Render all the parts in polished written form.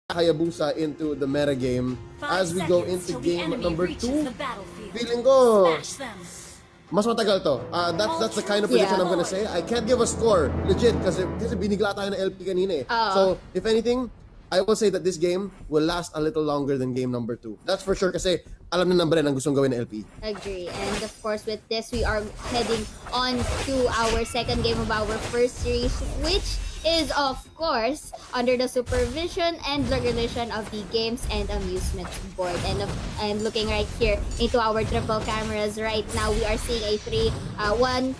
Hayabusa into the meta game as we go into game number 2. Feeling ko mas matagal to. That's the kind of prediction I'm gonna say. I can't give a score, legit, kasi binigla tayo ng LP kanina eh. So, if anything, I will say that this game will last a little longer than game number 2. That's for sure kasi alam na ng Bren ang gustong gawin ng LP. Agree. And of course, with this, we are heading on to our second game of our first series, which is of course under the supervision and regulation of the Games and Amusement Board. And looking right here into our triple cameras right now, we are seeing a 1-3-1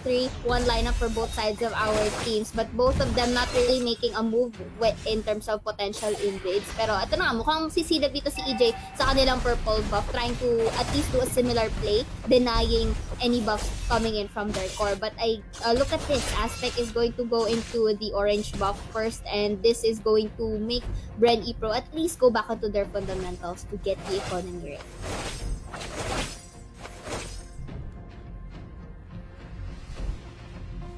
lineup for both sides of our teams, but both of them not really making a move in terms of potential invades. Pero ito na, mukhang sisidap dito si EJ sa kanilang purple buff, trying to at least do a similar play, denying any buffs coming in from their core. But I look at this, Aspect is going to go into the orange buff first, and this is going to make Bren Epro at least go back into their fundamentals to get the economy right.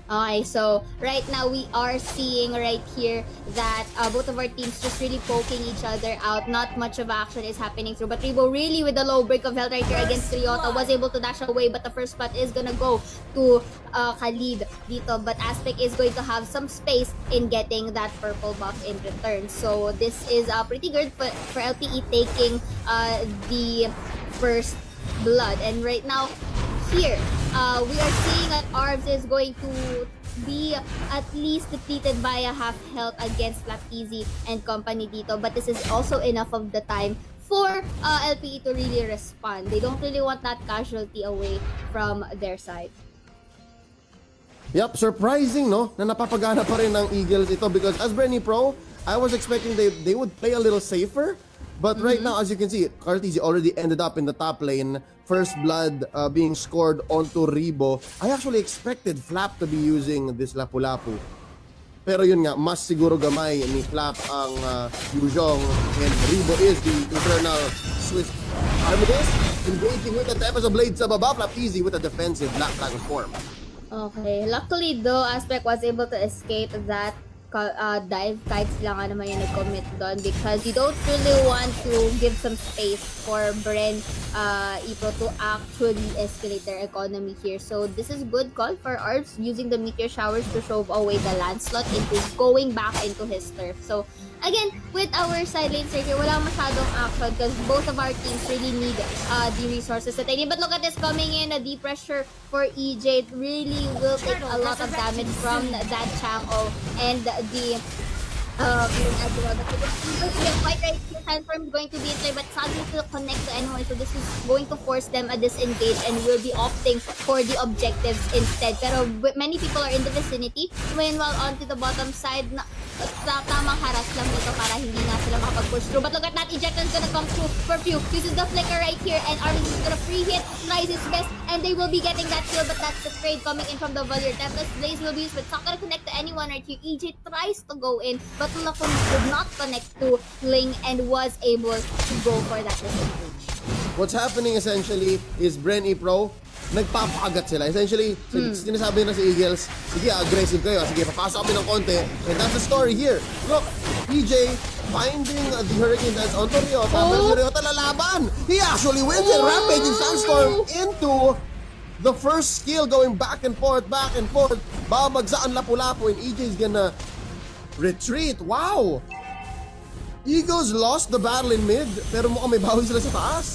Okay, so right now we are seeing right here that both of our teams just really poking each other out. Not much of action is happening through, but RIBO really with the low break of health right here against RYOTA was able to dash away, but the first spot is gonna go to KOLIN dito. But Aspect is going to have some space in getting that purple buff in return. So this is pretty good for LPE taking the first blood. And right now, here, we are seeing that ARVS is going to be at least depleted by a half health against FLAPTZY and company dito. But this is also enough of the time for LPE to really respond. They don't really want that casualty away from their side. Yep, surprising no na napapagana pa rin ng Eagles ito, because as Bren Epro, I was expecting they would play a little safer. But right now, as you can see, KARLTZY already ended up in the top lane. First blood being scored onto RIBO. I actually expected Flap to be using this Lapu-Lapu. Pero yun nga, mas siguro gamay ni Flap ang Yuzhong, and RIBO is the eternal Swiss Armides, engaging with the Tempest of Blade sa baba. FLAPTZY with a defensive Black Dragon form. Okay, luckily though, Aspect was able to escape that dive. Kahit sila nga naman yung nag-commit doon, because you don't really want to give some space for Bren Epro to actually escalate their economy here. So this is good call for ARVS, using the meteor showers to shove away the Lancelot into going back into his turf. So again, with our side lanes right here, wala masyadong action because both of our teams really need the resources that they need. But look at this coming in, the pressure for EJ. It really will take a lot of damage from that Chang'o and the quite right here. Transform is going to be in there, but it's not going to connect to anyone, so this is going to force them a disengage and will be opting for the objectives instead. Pero many people are in the vicinity. Meanwhile, onto the bottom side, tamang haras lang dito para hindi nga sila makapag-push through. But look at that, Ejector is gonna come through for PHEWW. Uses the flicker right here, and RYOTA is gonna free hit, tries his best, and they will be getting that kill, but that's the trade coming in from the Valier. Tempest Blaze will be used, but it's not gonna connect to anyone right here. EJ tries to go in, but Lakon did not connect to Ling and was able to go for that disengage. What's happening essentially is Bren Epro, nagpapagat sila. Essentially, sinasabi na sa Eagles, sige, aggressive kayo. Sige, papasok kami ng konti. And that's the story here. Look, EJ finding the Hurricane Dance onto RYOTA. Pero si RYOTA lalaban. He actually wins it. Rampaging Sandstorm into the first skill, going back and forth, babagsak ang Lapu-Lapu, and EJ is gonna retreat. Wow! Eagles lost the battle in mid, pero mukhang may bawi sila sa taas.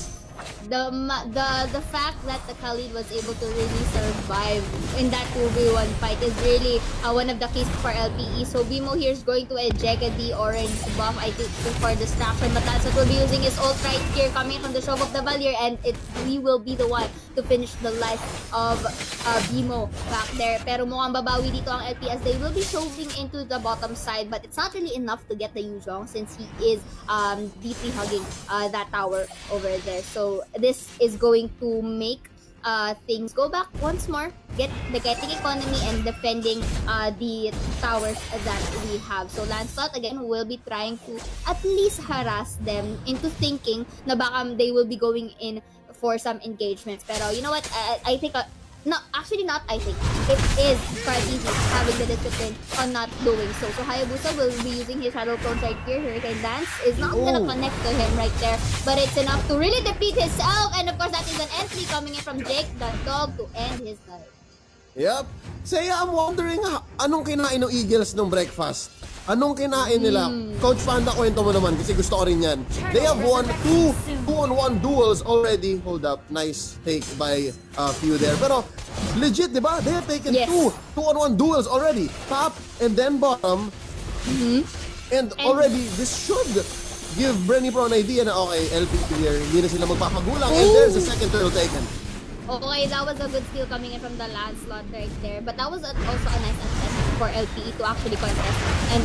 The fact that the KOLIN was able to really survive in that 2v1 fight is really one of the keys for LPE. So BEEMO here is going to eject the orange buff, I think, for distraction, but that's what we'll be using his ult right here, coming from the shove of the Valier, and we will be the one to finish the life of BEEMO back there. Pero mukhang babawi dito ang LP as they will be shoving into the bottom side, but it's not really enough to get the Yuzhong since he is deeply hugging that tower over there. So this is going to make things go back once more, getting economy and defending the towers that we have. So Lancelot again will be trying to at least harass them into thinking na baka they will be going in for some engagements. Pero you know what, I think No, actually not, I think. It is KARLTZY having the discipline on not doing so. So Hayabusa will be using his Shadow Clones right here. Hurricane Dance is not gonna connect to him right there. But it's enough to really defeat himself. And of course, that is an entry coming in from JAKETHEDOG to end his life. Yep. Saya, I'm wondering, anong kinain ng Eagles ng breakfast? Anong kinain nila? Coach Panda, kwento mo naman kasi gusto ko rin yan. They have won 2-on-1 duels already. Hold up. Nice take by FLAPTZY there. Pero legit, di ba? They have taken Yes. 2-on-1 duels already. Top and then bottom. And already, this should give Bren Epro an idea na okay, LPP here, hindi na sila magpapagulang. And there's the second turtle taken. Okay, that was a good steal coming in from the Lancelot right there. But that was also a nice attempt for LPE to actually contest and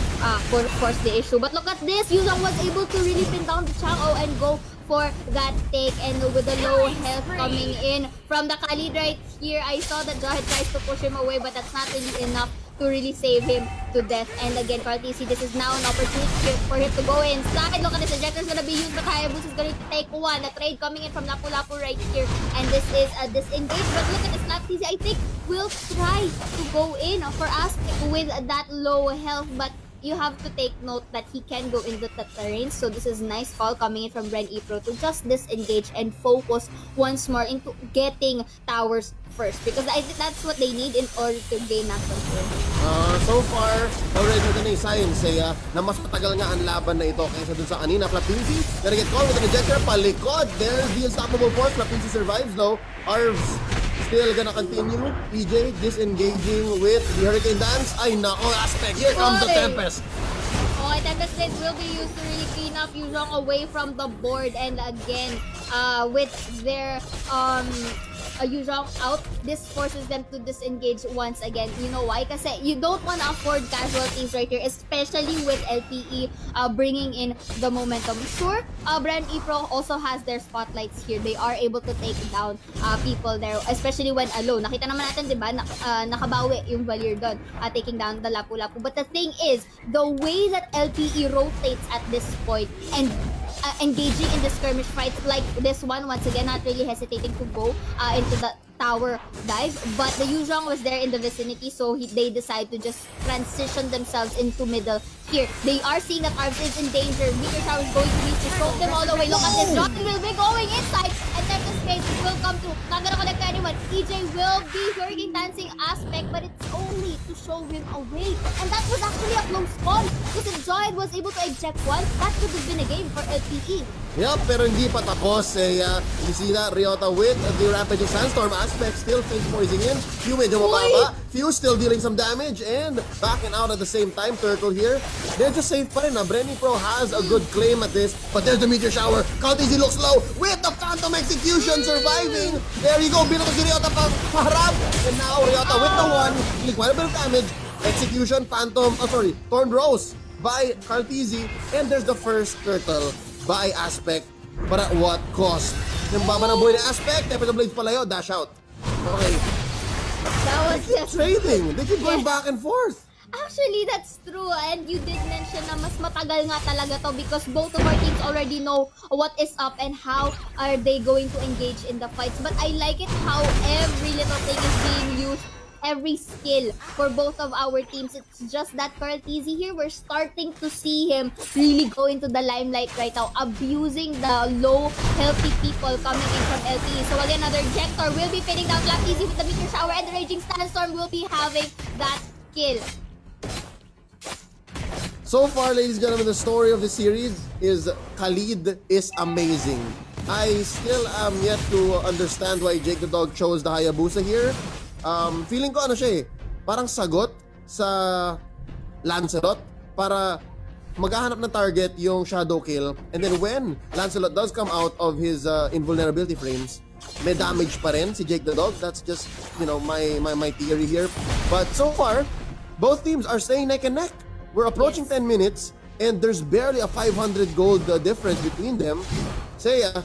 force the issue. But look at this, Yuzong was able to really pin down the Chang'o and go for that take. And with the low health coming in from the Khalid right here, I saw that Jahed tries to push him away, but that's not really enough to really save him to death. And again, KARLTZY, this is now an opportunity for him to go inside. Look at this, ejector is gonna be used, but Hayabusa is going to take one. A trade coming in from Lapu-Lapu right here. And this is a disengage, but look at this, FLAPTZY, I think, will try to go in for us with that low health, but you have to take note that he can go into the terrain. So this is nice call coming in from Bren Epro to just disengage and focus once more into getting towers first, because I think that's what they need in order to gain that control. So far, already na yung science na mas matagal nga ang laban na ito kaysa dun sa kanina. FLAPTZY, gonna get called with an ejector, palikod. There's the unstoppable force. FLAPTZY survives though. ARVS still gonna continue. EJ disengaging with the Hurricane Dance. Ay nako, Aspect. Here comes the Tempest. Okay, Tempest Blade will be used to really clean up Yuzong away from the board. And again, with their Yuzong out, this forces them to disengage once again. You know why? Kasi you don't want to afford casualties right here, especially with LPE bringing in the momentum. Sure, Bren Epro also has their spotlights here. They are able to take down people there, especially when alone. Nakita naman natin, di ba, nakabawi yung Valier doon, taking down the Lapu-Lapu. But the thing is, the way that LPE rotates at this point and engaging in the skirmish fights like this one, once again, not really hesitating to go into the tower dive, but the Yuzong was there in the vicinity, so they decide to just transition themselves into middle here. They are seeing that ARVS is in danger. Meteor Shower is going to reach to throw them all the way. Look at this, Johnny will be going inside, and then the space will come through. Not gonna connect to anyone. EJ will be Hurricane Dancing Aspect, but it's only to show him away. And that was actually a close call, because if Joyd was able to eject one, that could have been a game for LPE. Yup, pero hindi pa tapos. You see that, RYOTA with the Rampaging Sandstorm. Aspect still face poising in. FLAPTZY medyo mababa. FLAPTZY still dealing some damage and backing out at the same time. Turtle here. They're just safe pa rin. Bren Epro has a good claim at this, but there's the Meteor Shower. KARLTZY looks low with the Phantom Execution surviving. There you go. Bilang si RYOTA paharap. And now RYOTA with the one. Dealing quite a bit of damage. Execution, Phantom, Thorn Rose by KARLTZY. And there's the first turtle by Aspect. But at what cost? Yung baba ng buhay ni Aspect, Tempest Blades palayo, dash out. Okay. That was just Trading. They keep going back and forth. Actually, that's true. And you did mention na mas matagal nga talaga to, because both of our teams already know what is up and how are they going to engage in the fights. But I like it how every little thing is being used, every skill for both of our teams. It's just that KARLTZY here, we're starting to see him really go into the limelight right now, abusing the low healthy people coming in from LPE. So again, another Ejector will be pinning down FLAPTZY with the Meteor Shower, and the Raging Sandstorm will be having that kill. So far, ladies and gentlemen, the story of the series is Khalid is amazing. I still am yet to understand why JAKETHEDOG chose the Hayabusa here. Feeling ko ano siya parang sagot sa Lancelot para maghahanap ng target yung shadow kill, and then when Lancelot does come out of his invulnerability frames, may damage pa rin si JAKETHEDOG. That's just, you know, my theory here. But so far, both teams are staying neck and neck. We're approaching 10 minutes and there's barely a 500 gold difference between them. Saya,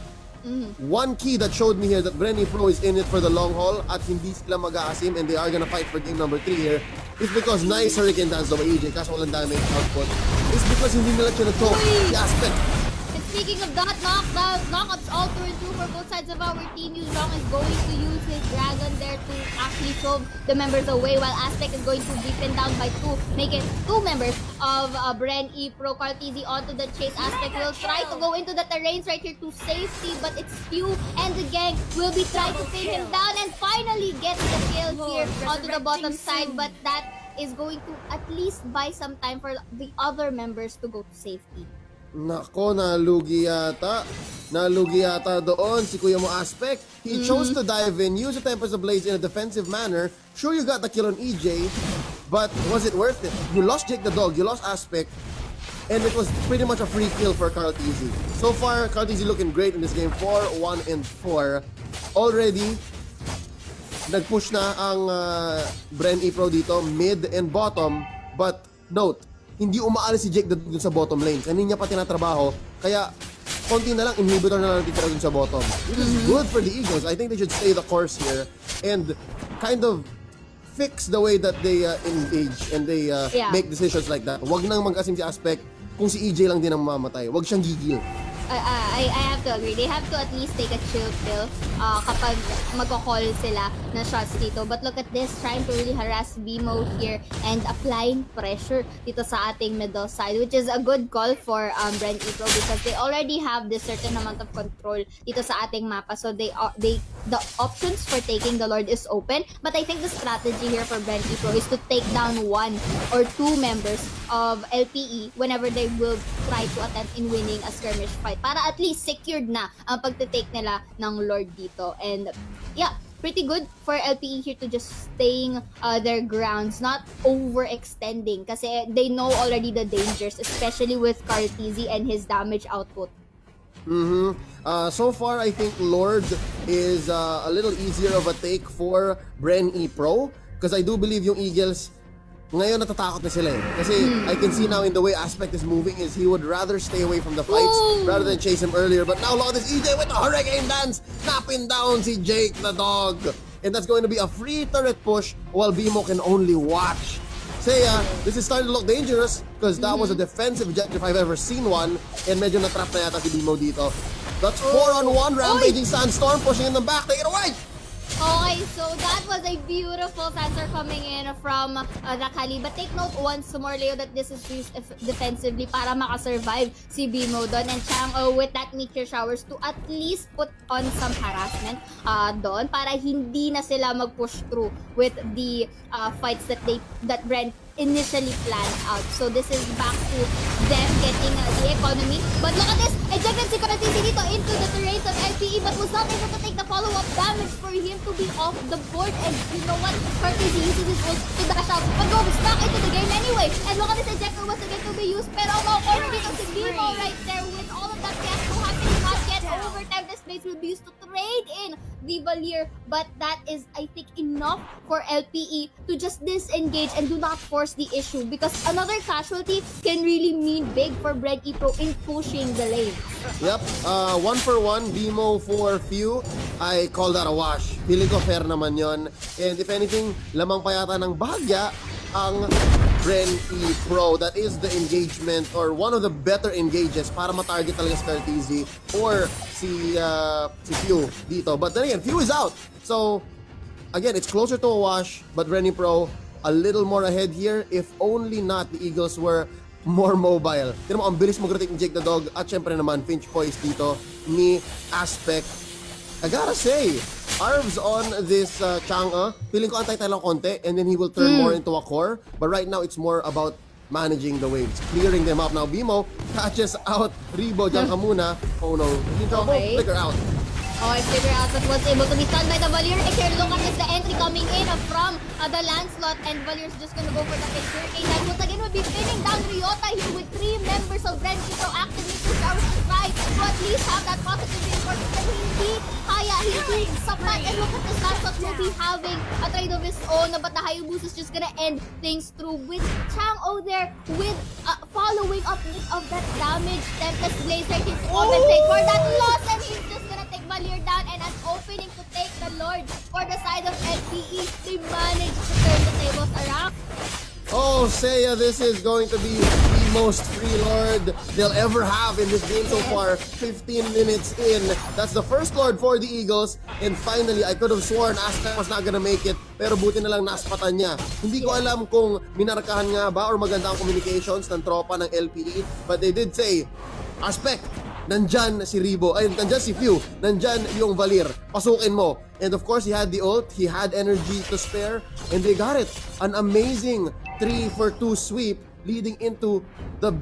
one key that showed me here that Bren Epro is in it for the long haul at hindi sila mag-aasim and they are gonna fight for game number 3 here is because nice Hurricane Dance by EJ kaso walang damage output. It's because hindi nila siya na-choke the Aspect. It's speaking of that, knockups all through and through for both sides of our team. Yuzhong is going to use his dragon there to actually shove the members away, while Aztec is going to be pinned down by two, making two members of Bren Epro. KARLTZY onto the chase. Aztec will try to go into the terrains right here to safety, but it's FLAPTZY and the gang will be trying to pin him down and finally get the kill here onto the bottom side, but that is going to at least buy some time for the other members to go to safety. Nako, nalugi yata doon si Kuya mo Aspect. He chose to dive in, use the Tempest Ablaze in a defensive manner. Sure, you got the kill on EJ, but was it worth it? You lost JAKETHEDOG, you lost Aspect, and it was pretty much a free kill for KARLTZY. So far, KARLTZY looking great in this game, 4-1-4. Already, nag-push na ang Bren Epro dito, mid and bottom, but note, hindi umaalis si JAKETHEDOG dun sa bottom lane. Kanina pa tinatrabaho, kaya konti na lang, inhibitor na lang titira dun sa bottom. It is good for the Eagles. I think they should stay the course here and kind of fix the way that they engage and they make decisions like that. Wag nang mag-asim si Aspect kung si EJ lang din ang mamamatay. Wag siyang gigil. I have to agree. They have to at least take a chill pill kapag magko-call sila na shots dito. But look at this, trying to really harass BEEMO here and applying pressure dito sa ating middle side, which is a good call for Bren Epro because they already have this certain amount of control dito sa ating mapa. So the options for taking the Lord is open. But I think the strategy here for Bren Epro is to take down one or two members of LPE whenever they will try to attempt in winning a skirmish fight para at least secured na ang pagtitake nila ng Lord dito. And yeah, pretty good for LPE here to just staying their grounds, not overextending kasi they know already the dangers, especially with KARLTZY and his damage output. So far, I think Lord is a little easier of a take for Bren Epro because I do believe yung Eagles ngayon natatakot na sila eh. Kasi I can see now in the way Aspect is moving is he would rather stay away from the fights rather than chase him earlier. But now look at this EJ with the Hurricane Dance, napping down si JAKETHEDOG. And that's going to be a free turret push while BEEMO can only watch. Say, this is starting to look dangerous because that was a defensive objective if I've ever seen one. And medyo natrap na yata si BEEMO dito. That's 4-on-1, Rampaging Sandstorm, pushing in the back, take it away! Okay, so that was a beautiful sensor coming in from the Kali. But take note once more, Leo, that this is used defensively para makasurvive si BEEMO doon. And Chang, with that meteor showers to at least put on some harassment doon para hindi na sila mag-push through with the fights that Bren initially planned out. So this is back to them getting the economy. But look at this! Ejected si KARLTZY dito into the terrains of LPE but was not able to take the follow-up damage for him to be off the board. And you know what? KARLTZY uses his ult to dash out but goes back into the game anyway. And look at this ejector was again to be used. Pero corner dito si BEEMO right there with all of that fiasco happening not yet. Overtime, this place will be used to trade in the Valier. But that is, I think, enough for LPE to just disengage and do not force the issue because another casualty can really mean big for Bren Epro in pushing the lane. Yep, 1-for-1, BEEMO for FLAPTZY. I call that a wash. Feeling ko fair naman yon. And if anything, lamang pa yata ng bahagya ang Bren Epro. That is the engagement or one of the better engages para matarget talaga si KARLTZY or si FLAPTZY dito. But then again, FLAPTZY is out. So, again, it's closer to a wash, but Bren Epro a little more ahead here if only not the Eagles were more mobile. Tignan mo, ang bilis mag-rotate ni JAKETHEDOG at syempre naman, Finch Poise dito ni Aspect. I gotta say, ARVS on this Chang'e, feeling ko antay tayo lang konti and then he will turn more into a core. But right now, it's more about managing the waves, clearing them up. Now, BEEMO catches out RIBO dyan ka muna. Oh no, in trouble, flicker out. I figure out that was able to be stunned by the Valier. And here, look at this, the entry coming in from the Lancelot. And Valier's just gonna go for the picture. And that once again will be pinning down RYOTA here with 3 members of Bren Epro actively to try to at least have that positive reinforcement. But hindi kaya, hindi sapat. And look at this, Lancelot will be having a trade of his own. But the Hayabusa is just gonna end things through with Chang'e there with following up of that damage. Tempest Blaze right here to compensate for that loss. And he's just gonna take Valier down and an opening to take the Lord for the side of LPE. They managed to turn the tables around. Oh Wow, Seiya, this is going to be the most free Lord they'll ever have in this game so far. 15 minutes in. That's the first Lord for the Eagles. And finally, I could have sworn Aztec was not gonna make it. Pero buti na lang naspatan niya. Hindi ko alam kung minarkahan nga ba or maganda ang communications ng tropa ng LPE. But they did say, Aspect, nandyan si RIBO, ay nandyan si FHEWW, nandyan yung Valir, pasukin mo. And of course, he had the ult, he had energy to spare, and they got it. An amazing 3-for-2 sweep leading into the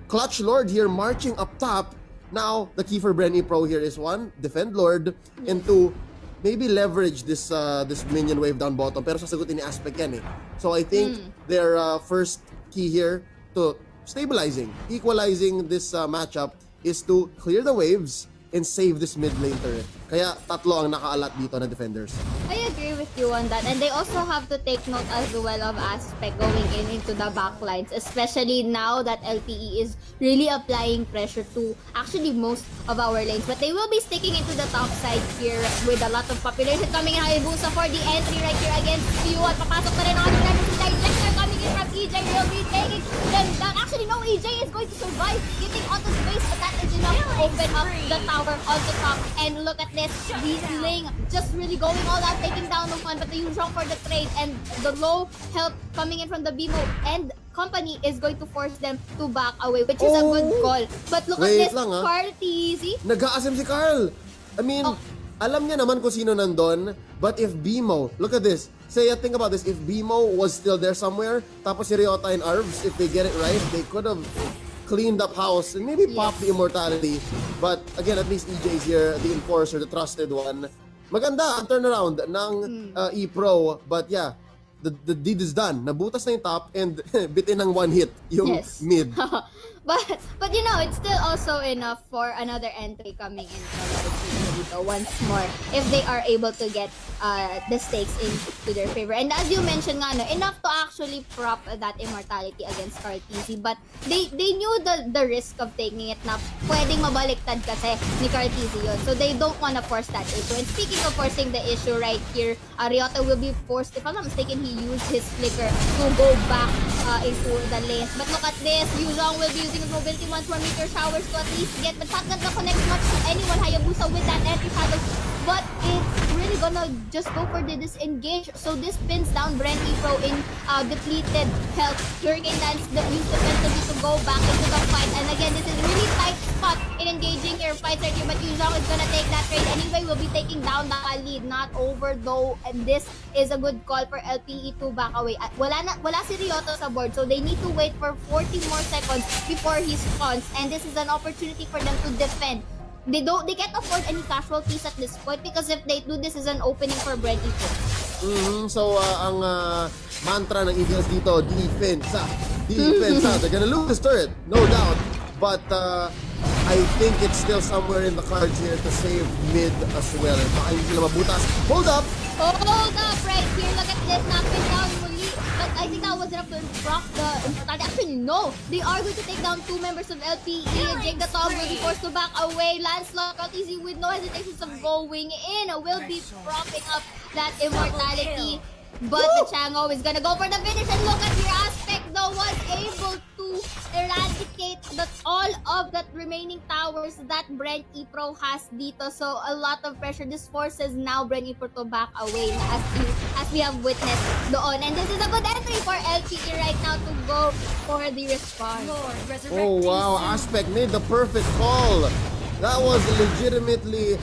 clutch Lord here marching up top. Now, the key for Bren Epro here is 1, defend Lord, and 2, maybe leverage this this minion wave down bottom. Pero sasagutin ni Aspect yan eh. So I think their first key here to stabilizing, equalizing this matchup is to clear the waves and save this mid lane turret. Kaya tatlo ang nakaalat dito na defenders. I agree with you on that. And they also have to take note as well of Aspect going into the backlines, especially now that LPE is really applying pressure to actually most of our lanes. But they will be sticking into the top side here with a lot of population coming in. Hayabusa for the entry right here against FHEWW. At papasok na rin on the Digester coming in from EJHAY. Will be taking them down. Actually, no, EJHAY is going to survive, getting onto space, but that is enough to open up the tower on the top. And look at this, the Ling just really going all out, taking down the one, but the usual for the trade, and the low help coming in from the BEEMO and company is going to force them to back away, which is a good call. But look at this, KARLTZY. Nag-a-asem si Karl. I mean, alam niya naman kung sino nandun, but if BEEMO, look at this, think about this, if BEEMO was still there somewhere, tapos si RYOTA and ARVS, if they get it right, they could have cleaned up house and maybe popped the immortality. But again, at least EJ is here, the enforcer, the trusted one. Maganda ang turnaround ng Epro, but yeah, the deed is done. Nabutas na yung top and bitin ng one hit yung mid. But you know, it's still also enough for another entry coming in from once more if they are able to get the stakes into their favor. And as you mentioned nga, no, enough to actually prop that immortality against KARLTZY, but they knew the risk of taking it na pwedeng mabaliktad kasi ni KARLTZY yun. So they don't wanna force that issue. And speaking of forcing the issue right here, RYOTA will be forced, if I'm not mistaken, he used his flicker to go back into the lanes. But look at this, Yuzong will be using his mobility once more, meteor showers to at least get, but not gonna connect much to anyone. Hayabusa with that entry shadow, but it's really gonna just go for the disengage. So this pins down Bren Epro in depleted health. Hurricane Dance used defensively to go back into the fight. And again, this is really tight spot in engaging air fights right here, but Yuzong is gonna take that trade anyway. Will be taking down the lead, not over though, and this is a good call for LPE to back away. Wala si RYOTA sa board, so they need to wait for 40 more seconds before he spawns, and this is an opportunity for them to defend. They can't afford any casualties at this point, because if they do, this is an opening for Bren Epro. So ang mantra ng Eagles dito, defense. They're gonna lose this turret, no doubt. But I think it's still somewhere in the cards here to save mid as well. Baka hindi sila mabutas. Hold up Right here. Look at this, knocking down muli. But I think that was enough to block the immortality. Actually, no. They are going to take down 2 members of LPE. JAKETHEDOG will be forced to back away. Lancelot, KARLTZY with no hesitations of going in, will be propping up that immortality. But the Chango is gonna go for the finish, and look at your Aspect though, was able to eradicate all of that remaining towers that Bren Epro has dito. So a lot of pressure. This forces now Bren Epro to back away as we have witnessed doon. And this is a good entry for LPE right now to go for the response. Oh wow, Aspect made the perfect call. That was legitimately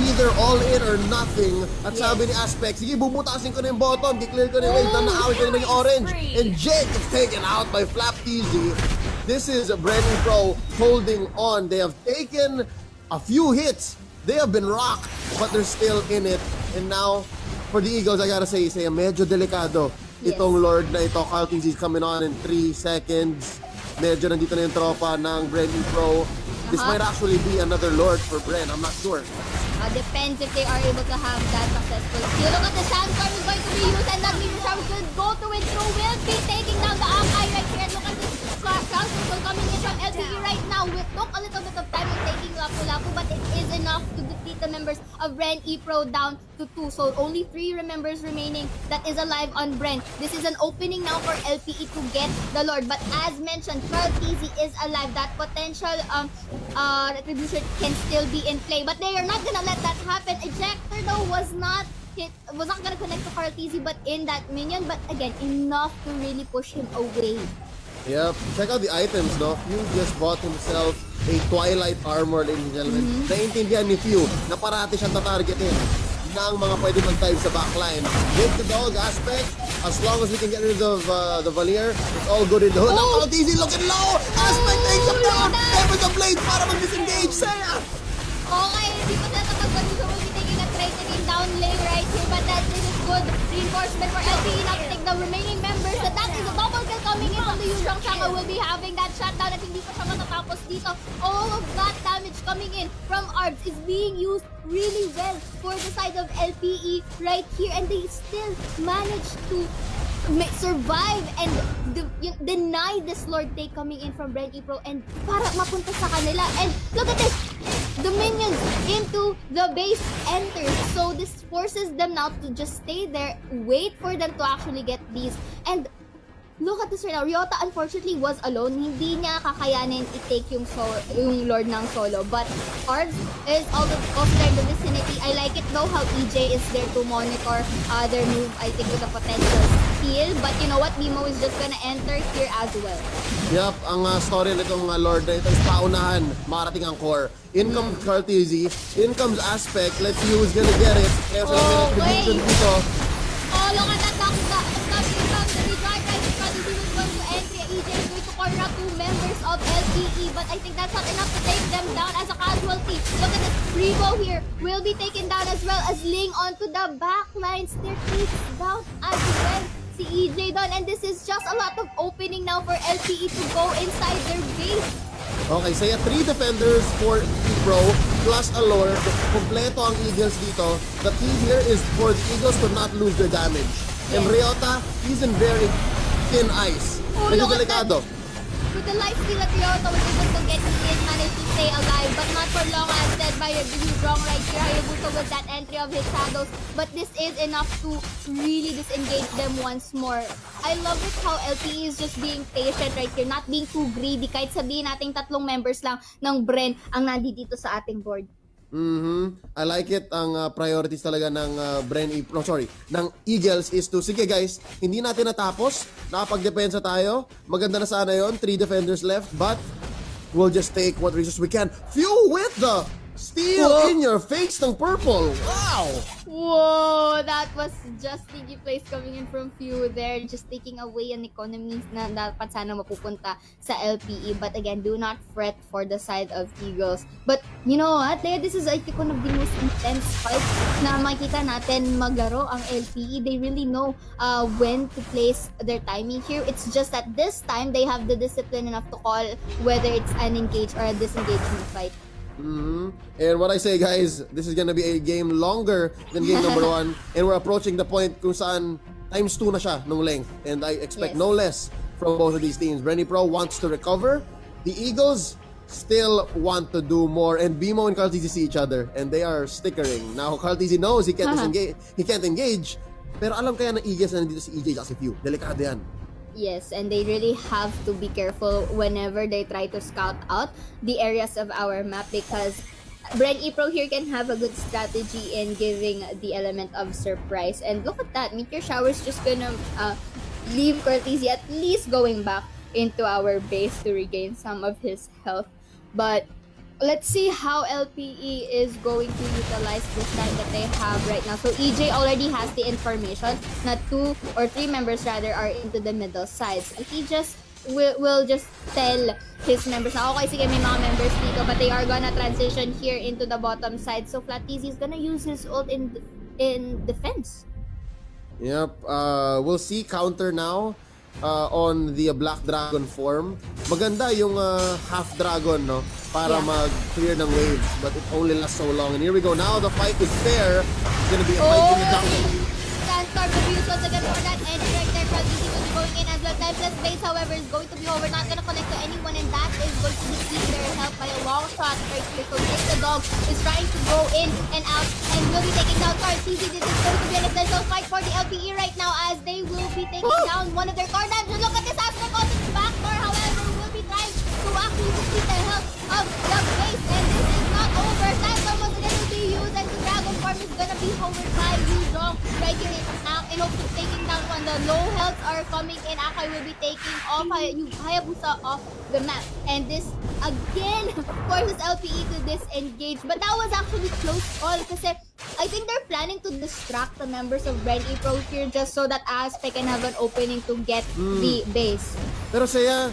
either all in or nothing. At sabi ni Aspect, sige, bubutasin ko na yung bottom, declare ko na yung wave, na-out ko na yung orange. And Jake is taken out by FLAPTZY. This is Bren Epro holding on. They have taken a few hits. They have been rocked, but they're still in it. And now, for the Eagles, I gotta say, medyo delikado itong Lord na ito. KARLTZY is coming on in 3 seconds. Medyo nandito na yung tropa ng Bren Epro. This might actually be another Lord for Bren. I'm not sure. Depends if they are able to have that successful skill. Look at the Sandstorm is going to be used, and that means Shadow will go through it through. Will be taking down the Akai right here. And look at this Crown coming in from LPE right now. It took a little bit of time in taking Lapu Lapu, but it is enough to defeat the members of Bren Epro down to 2. So only 3 members remaining that is alive on Bren. This is an opening now for LPE to get the Lord. But as mentioned, KARLTZY is alive. That potential retribution can still be in play. But they are not gonna let that happen. Ejector though was not gonna connect to KARLTZY but in that minion. But again, enough to really push him away. Yep. Check out the items, no? Few just bought himself a Twilight armor, ladies and gentlemen. Naintindihan ni Few na parati siyang tatargetin ng mga pwede mag-dive sa backline. With the dog aspect, as long as we can get rid of the Valier, it's all good in the hood. Now, KARLTZY looking low! Aspect takes him down! Never the blade para mag-disengage! Saya! Okay, hindi pa sila kapag-ganun. So we'll be taking a trade again down lane right here. But that is good reinforcement for LPE now to take the remaining members. That is a double kill coming in from the Yuzhong Shanga. Will be having that shutdown at hindi pa siya matatapos dito. All of that damage coming in from ARVS is being used really well for the side of LPE right here. And they still managed to survive and deny this Lord take coming in from Bren Epro and para mapunta sa kanila. And look at this! The minions into the base enters. So this forces them now to just stay there, wait for them to actually get these. And look at this right now. RYOTA unfortunately was alone. Hindi niya kakayanin i-take yung Lord ng solo. But ARVS is also there in the vicinity. I like it though how EJ is there to monitor their move. I think with a potential steal. But you know what? BEEMO is just gonna enter here as well. Yep, ang story nitong Lord na ito is paunahan, marating ang core. In comes KARLTZY, in comes Aspect. Let's see who's gonna get it. Kaya sa retribution dito. Oh, look at that. Coming from the retry right. KARLTZY was going to entry. EJ is going to corner up 2 members of LPE. But I think that's not enough to take them down as a casualty. Look at this. RIBO here will be taken down as well as Ling onto the backline. Staircase down as well. Si EJ doon, and this is just a lot of opening now for LPE to go inside their base. Okay, saya 3 defenders for Epro plus a Lord. Kompleto ang Eagles dito. The key here is for the Eagles to not lose their damage. And RYOTA, he's in very thin ice. Oh, Medyo look at delikado. With the life steal that RYOTA was able to get in, managed to stay alive, but not for long as said by wrong right here. Hayabusa with that entry of his shadows, but this is enough to really disengage them once more. I love it how LPE is just being patient right here, not being too greedy. Kahit sabihin nating 3 members lang ng Bren ang nandito sa ating board. I like it. Ang priorities talaga ng Bren Epro, ng Eagles is to, sige guys, hindi natin natapos, nakapag-depensa tayo, maganda na sana yon, 3 defenders left, but we'll just take what resources we can. FHEWW with the steal in your face ng purple. Wow! Whoa, that was just sneaky plays coming in from FHEWW there, just taking away an economy na dapat sana mapupunta sa LPE. But again, do not fret for the side of Eagles. But you know what? This is I think one of the most intense fights na makita natin maglaro ang LPE. They really know when to place their timing here. It's just that this time they have the discipline enough to call whether it's an engage or a disengagement fight. And what I say guys, this is gonna be a game longer than game number 1, and we're approaching the point kung saan times 2 na siya nung length, and I expect no less from both of these teams. Bren Epro wants to recover, the Eagles still want to do more, and BEEMO and KARLTZY see each other and they are stickering. Now KARLTZY knows he can't engage, pero alam kaya ng Eagles na nandito si EJ at si FHEWW. Delikado yan. Yes, and they really have to be careful whenever they try to scout out the areas of our map, because Bren Epro here can have a good strategy in giving the element of surprise. And look at that, Meteor Shower's just gonna leave KARLTZY at least going back into our base to regain some of his health. But let's see how LPE is going to utilize this time that they have right now. So EJ already has the information na 2 or 3 members rather are into the middle sides. He just will just tell his members na okay, sige, may mga members dito, but they are gonna transition here into the bottom side. So FLAPTZY is gonna use his ult in defense. Yep, we'll see counter now on the Black Dragon form. Maganda yung half dragon, no? Para mag-clear ng waves, but it only lasts so long. And here we go now, the fight is fair. It's gonna be a fight in the jungle. Sandstorm reviews once again for that entry right there. KARLTZY was going in as well. Timeless base, however, however, is going to be over. Not gonna connect to anyone, and that is going to defeat their help by a long shot right here. So JAKETHEDOG is trying to go in and out, and will be taking down KARLTZY. This is going to be an essential fight for the LPE right now, as they will be taking down one of their core dams. And look at this aspect on the backdoor, however, will be trying to actually defeat the help of the base, and this is not over. Sandstorm was going to be used, and the Dragon Form is gonna be hovered by YAKOU right here now, in hopes of taking down one. The low health are coming in. AJHAY will be taking off Hayabusa off the map, and this again forces LPE to disengage. But that was actually close call, kasi I think they're planning to distract the members of Bren Epro here just so that Aspect can have an opening to get the base. Pero Seiya,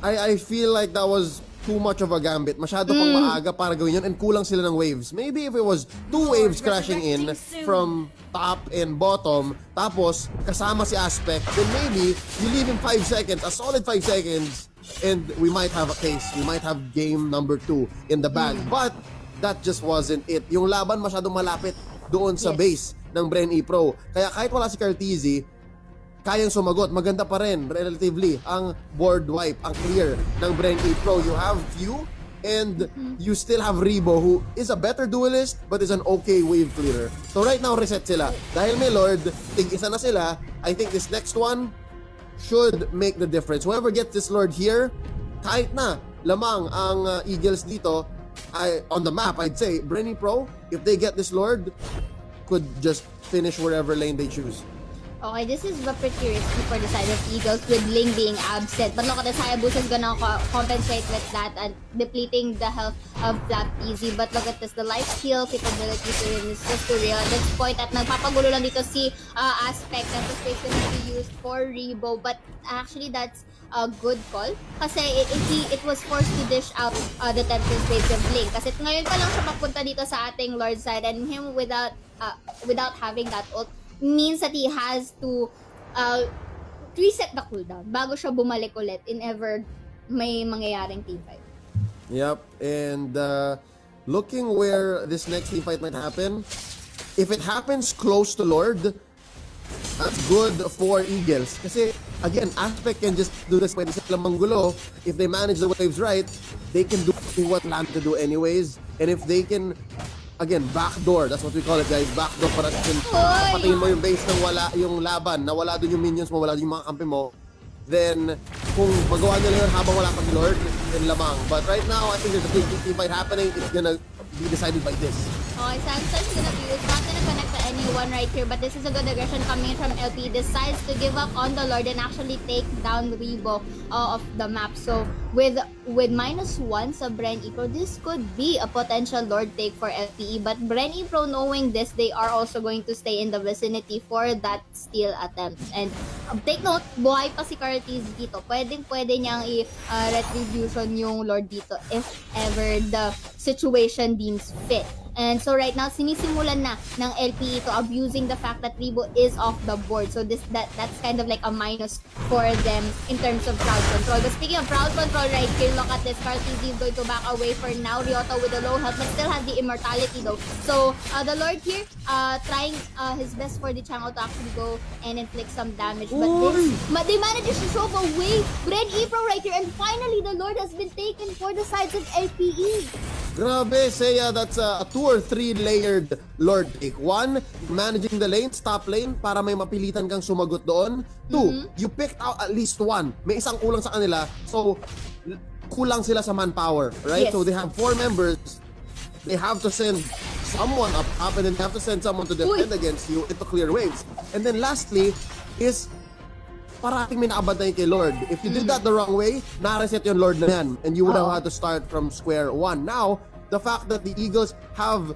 I feel like that was too much of a gambit. Masyado pang maaga para gawin yun, and kulang sila ng waves. Maybe if it was 2 waves crashing in from top and bottom, tapos kasama si Aspect, then maybe you leave him 5 seconds, a solid 5 seconds, and we might have a case. We might have game number 2 in the bag. But that just wasn't it. Yung laban masyadong malapit doon sa base ng Bren Epro. Kaya kahit wala si KARLTZY, kayang sumagot. Maganda pa rin, relatively, ang board wipe, ang clear ng Bren Epro. You have FLAPTZY, and you still have RIBO, who is a better duelist, but is an okay wave clearer. So right now, reset sila. Dahil may Lord, tig-isa na sila. I think this next one should make the difference. Whoever gets this Lord here, kahit na lamang ang Eagles dito, on the map, I'd say, Bren Epro, if they get this Lord, could just finish wherever lane they choose. Okay, this is pretty risky for the side of Eagles with Ling being absent. But look at this, Hayabusa is gonna compensate with that and depleting the health of FLAPTZY. But look at this, the life steal capability to him is just too real. At this point, at nagpapagulo lang dito si Aspect, and the space can be used for RIBO. But actually, that's a good call. Kasi it was forced to dish out the Tempest Waves of Ling. Kasi ngayon pa lang siya papunta dito sa ating Lord side, and him without having that ult, means that he has to reset the cooldown bago siya bumalik ulit in ever may mangyayaring teamfight. Yep, and looking where this next teamfight might happen, if it happens close to Lord, that's good for Eagles. Kasi, again, Aspect can just do this, pwede silang manggulo. If they manage the waves right, they can do what land to do anyways. And if they can, again, backdoor, that's what we call it, guys. Backdoor para patingin mo yung base ng wala yung laban, na wala dun yung minions mo, wala dun yung mga kampi mo. Then, kung magawa nila yun habang wala pa si Lord, then lamang. But right now, I think there's a big team fight happening. It's gonna be decided by this. Okay, Samson's gonna be used. Not gonna connect to anyone right here, but this is a good aggression coming from LP. Decides to give up on the Lord and actually take down RIBO of the map. So, with -1 sa Bren Epro, this could be a potential Lord take for LPE. But Bren Epro, knowing this, they are also going to stay in the vicinity for that steal attempt. And take note, buhay pa si KARLTZY dito. Pwede niyang i-retribution yung Lord dito if ever the situation deems fit. And so right now, sinisimulan na ng LPE to abusing the fact that RIBO is off the board. So that's kind of like a minus for them in terms of crowd control. But speaking of crowd control right here, look at this. KARLTZY is going to back away for now. RYOTA with a low health, but still has the immortality though. So the Lord here trying his best for the channel to actually go and inflict some damage. But they managed to shove away Bren Epro right here. And finally, the Lord has been taken for the sides of LPE. Grabe, Seiya, that's a 2 or 3 layered Lord take. 1, managing the lanes, top lane, para may mapilitan kang sumagot doon. 2, you picked out at least 1. May isang kulang sa kanila, so kulang sila sa manpower, right? Yes. So they have 4 members. They have to send someone up, and then they have to send someone to defend against you and to clear waves. And then lastly is parating may nakabantay kay Lord. If you did that the wrong way, na-reset yung Lord na yan, and you would have had to start from square one. Now, the fact that the Eagles have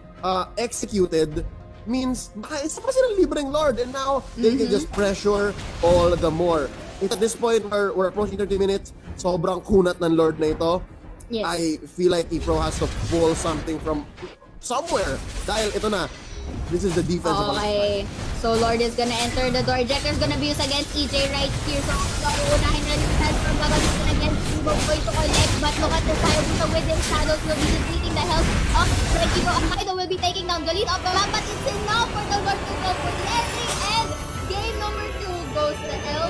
executed means isa pa silang libreng Lord, and now they can just pressure all the more. At this point, we're approaching 30 minutes, sobrang kunat ng Lord na ito. Yes. I feel like Epro has to pull something from somewhere. Dahil ito na, this is the defense. Okay. So Lord is gonna enter the door. Jekker's gonna be used against EJ right here. So unahin na rin sa from gagamitin against RIBO going to connect. But look at the Hayabusa with him. Shadows will be depleting the health of Bren Epro. Kaido will be taking down the lead of the map. But it's enough for the Lord to go for the ending. And game number 2 goes to L.